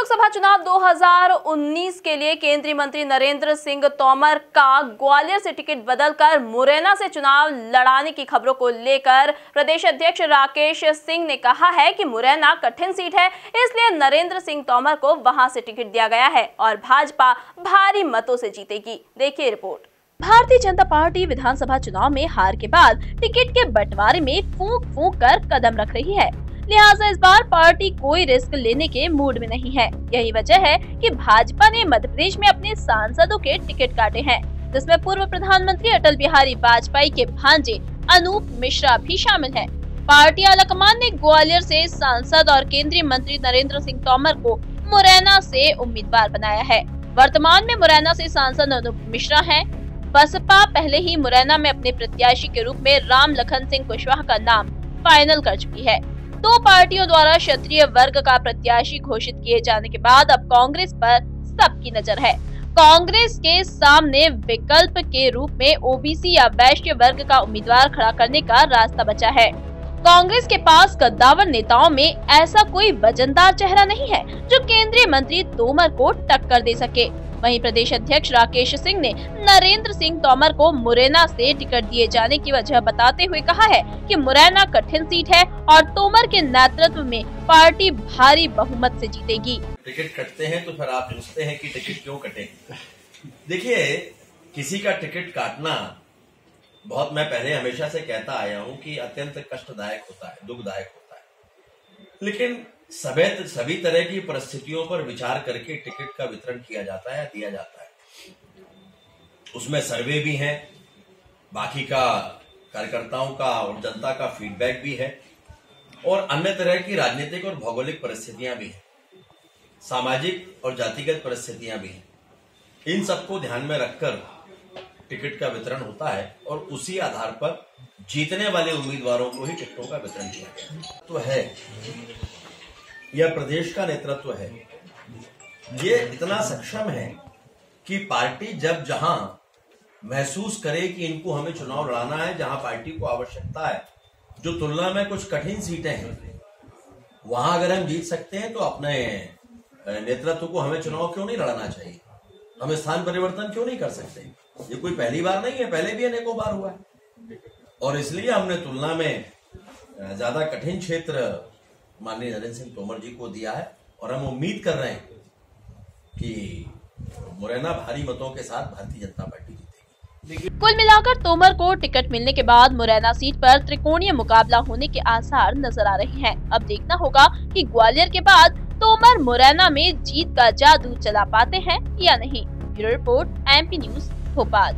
लोकसभा चुनाव 2019 के लिए केंद्रीय मंत्री नरेंद्र सिंह तोमर का ग्वालियर से टिकट बदलकर मुरैना से चुनाव लड़ाने की खबरों को लेकर प्रदेश अध्यक्ष राकेश सिंह ने कहा है कि मुरैना कठिन सीट है, इसलिए नरेंद्र सिंह तोमर को वहां से टिकट दिया गया है और भाजपा भारी मतों से जीतेगी। देखिए रिपोर्ट। भारतीय जनता पार्टी विधानसभा चुनाव में हार के बाद टिकट के बंटवारे में फूंक फूंक कर कदम रख रही है, लिहाजा इस बार पार्टी कोई रिस्क लेने के मूड में नहीं है। यही वजह है कि भाजपा ने मध्य प्रदेश में अपने सांसदों के टिकट काटे हैं, जिसमें पूर्व प्रधानमंत्री अटल बिहारी वाजपेयी के भांजे अनूप मिश्रा भी शामिल हैं। पार्टी आलाकमान ने ग्वालियर से सांसद और केंद्रीय मंत्री नरेंद्र सिंह तोमर को मुरैना से उम्मीदवार बनाया है। वर्तमान में मुरैना से सांसद अनूप मिश्रा हैं। बसपा पहले ही मुरैना में अपने प्रत्याशी के रूप में राम लखन सिंह कुशवाहा का नाम फाइनल कर चुकी है। दो पार्टियों द्वारा क्षत्रिय वर्ग का प्रत्याशी घोषित किए जाने के बाद अब कांग्रेस पर सबकी नजर है। कांग्रेस के सामने विकल्प के रूप में ओबीसी या वैश्य वर्ग का उम्मीदवार खड़ा करने का रास्ता बचा है। कांग्रेस के पास कद्दावर नेताओं में ऐसा कोई वजनदार चेहरा नहीं है जो केंद्रीय मंत्री तोमर को टक्कर दे सके। वहीं प्रदेश अध्यक्ष राकेश सिंह ने नरेंद्र सिंह तोमर को मुरैना से टिकट दिए जाने की वजह बताते हुए कहा है कि मुरैना कठिन सीट है और तोमर के नेतृत्व में पार्टी भारी बहुमत से जीतेगी। टिकट कटते हैं तो फिर आप पूछते हैं कि टिकट क्यों कटे। देखिए, किसी का टिकट काटना बहुत, मैं पहले हमेशा से कहता आया हूं कि अत्यंत कष्टदायक होता है, दुखदायक होता है, लेकिन सभी तरह की परिस्थितियों पर विचार करके टिकट का वितरण किया जाता है, दिया जाता है। उसमें सर्वे भी है, बाकी का कार्यकर्ताओं का और जनता का फीडबैक भी है और अन्य तरह की राजनीतिक और भौगोलिक परिस्थितियां भी हैं, सामाजिक और जातिगत परिस्थितियां भी हैं। इन सबको ध्यान में रखकर टिकट का वितरण होता है और उसी आधार पर जीतने वाले उम्मीदवारों को ही टिकटों का वितरण किया गया तो है। यह प्रदेश का नेतृत्व है, ये इतना सक्षम है कि पार्टी जब जहां महसूस करे कि इनको हमें चुनाव लड़ाना है, जहां पार्टी को आवश्यकता है, जो तुलना में कुछ कठिन सीटें हैं, वहां अगर हम जीत सकते हैं तो अपने नेतृत्व को हमें चुनाव क्यों नहीं लड़ाना चाहिए, हम स्थान परिवर्तन क्यों नहीं कर सकते। ये कोई पहली बार नहीं है, पहले भी अनेकों बार हुआ है और इसलिए हमने तुलना में ज्यादा कठिन क्षेत्र माननीय नरेंद्र सिंह तोमर जी को दिया है और हम उम्मीद कर रहे हैं कि मुरैना भारी मतों के साथ भारतीय जनता पार्टी जीतेगी। कुल मिलाकर तोमर को टिकट मिलने के बाद मुरैना सीट पर त्रिकोणीय मुकाबला होने के आसार नजर आ रहे हैं। अब देखना होगा कि ग्वालियर के बाद तोमर मुरैना में जीत का जादू चला पाते हैं या नहीं। Bureau report, MP news, Bhopal.